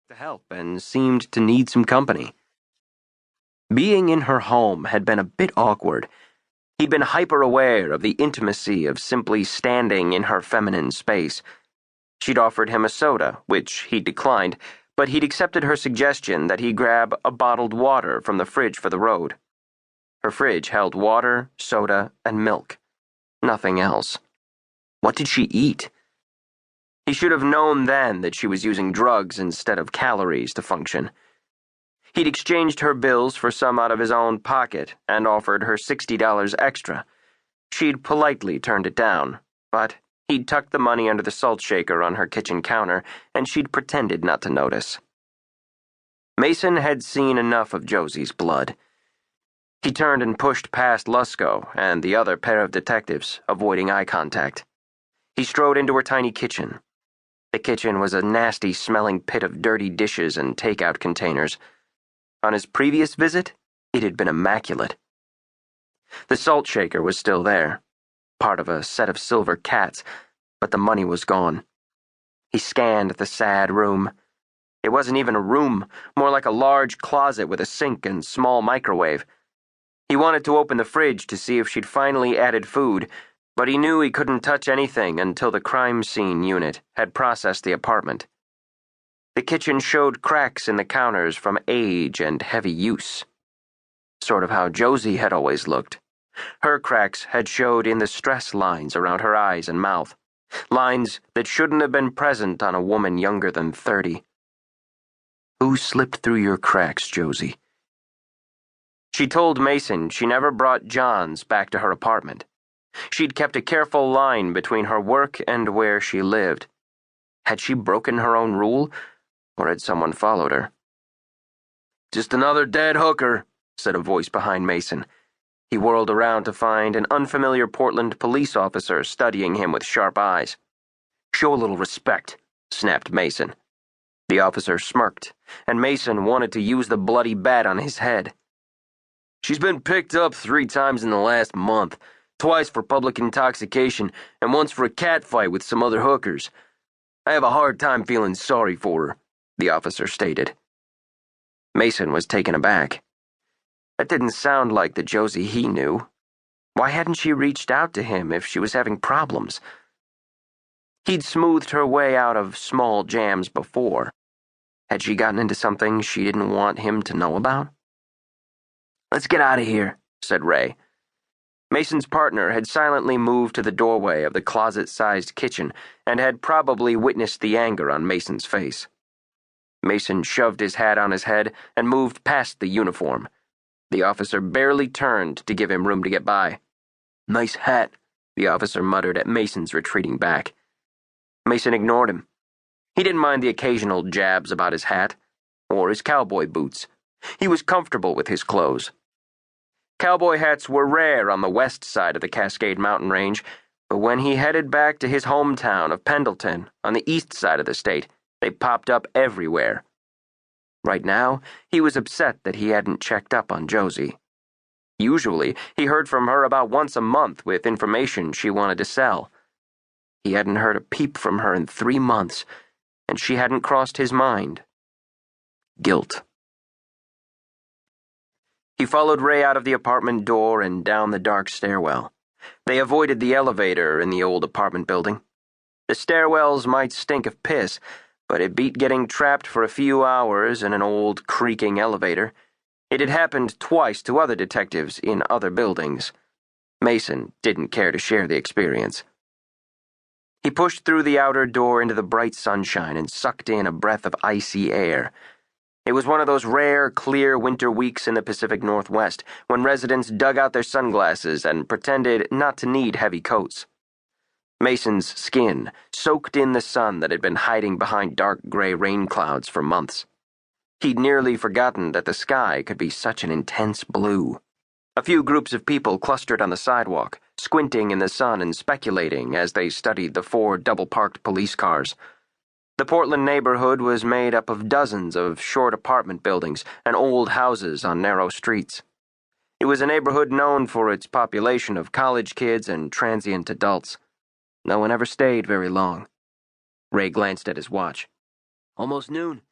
to help and seemed to need some company. Being in her home had been a bit awkward. He'd been hyper-aware of the intimacy of simply standing in her feminine space. She'd offered him a soda, which he declined, but he'd accepted her suggestion that he grab a bottled water from the fridge for the road. Her fridge held water, soda, and milk. Nothing else. What did she eat? He should have known then that she was using drugs instead of calories to function. He'd exchanged her bills for some out of his own pocket and offered her $60 extra. She'd politely turned it down, but he'd tucked the money under the salt shaker on her kitchen counter, and she'd pretended not to notice. Mason had seen enough of Josie's blood. He turned and pushed past Lusko and the other pair of detectives, avoiding eye contact. He strode into her tiny kitchen. The kitchen was a nasty-smelling pit of dirty dishes and takeout containers. On his previous visit, it had been immaculate. The salt shaker was still there, part of a set of silver cats, but the money was gone. He scanned the sad room. It wasn't even a room, more like a large closet with a sink and small microwave. He wanted to open the fridge to see if she'd finally added food, but he knew he couldn't touch anything until the crime scene unit had processed the apartment. The kitchen showed cracks in the counters from age and heavy use. Sort of how Josie had always looked. Her cracks had showed in the stress lines around her eyes and mouth, lines that shouldn't have been present on a woman younger than 30. Who slipped through your cracks, Josie? She told Mason she never brought Johns back to her apartment. She'd kept a careful line between her work and where she lived. Had she broken her own rule, or had someone followed her? Just another dead hooker, said a voice behind Mason. He whirled around to find an unfamiliar Portland police officer studying him with sharp eyes. Show a little respect, snapped Mason. The officer smirked, and Mason wanted to use the bloody bat on his head. She's been picked up 3 times in the last month. Twice for public intoxication, and once for a catfight with some other hookers. I have a hard time feeling sorry for her, the officer stated. Mason was taken aback. That didn't sound like the Josie he knew. Why hadn't she reached out to him if she was having problems? He'd smoothed her way out of small jams before. Had she gotten into something she didn't want him to know about? Let's get out of here, said Ray. Mason's partner had silently moved to the doorway of the closet-sized kitchen and had probably witnessed the anger on Mason's face. Mason shoved his hat on his head and moved past the uniform. The officer barely turned to give him room to get by. Nice hat, the officer muttered at Mason's retreating back. Mason ignored him. He didn't mind the occasional jabs about his hat or his cowboy boots. He was comfortable with his clothes. Cowboy hats were rare on the west side of the Cascade Mountain Range, but when he headed back to his hometown of Pendleton on the east side of the state, they popped up everywhere. Right now, he was upset that he hadn't checked up on Josie. Usually, he heard from her about once a month with information she wanted to sell. He hadn't heard a peep from her in 3 months, and she hadn't crossed his mind. Guilt. He followed Ray out of the apartment door and down the dark stairwell. They avoided the elevator in the old apartment building. The stairwells might stink of piss, but it beat getting trapped for a few hours in an old, creaking elevator. It had happened twice to other detectives in other buildings. Mason didn't care to share the experience. He pushed through the outer door into the bright sunshine and sucked in a breath of icy air. It was one of those rare, clear winter weeks in the Pacific Northwest when residents dug out their sunglasses and pretended not to need heavy coats. Mason's skin soaked in the sun that had been hiding behind dark gray rain clouds for months. He'd nearly forgotten that the sky could be such an intense blue. A few groups of people clustered on the sidewalk, squinting in the sun and speculating as they studied the 4 double-parked police cars. The Portland neighborhood was made up of dozens of short apartment buildings and old houses on narrow streets. It was a neighborhood known for its population of college kids and transient adults. No one ever stayed very long. Ray glanced at his watch. Almost noon.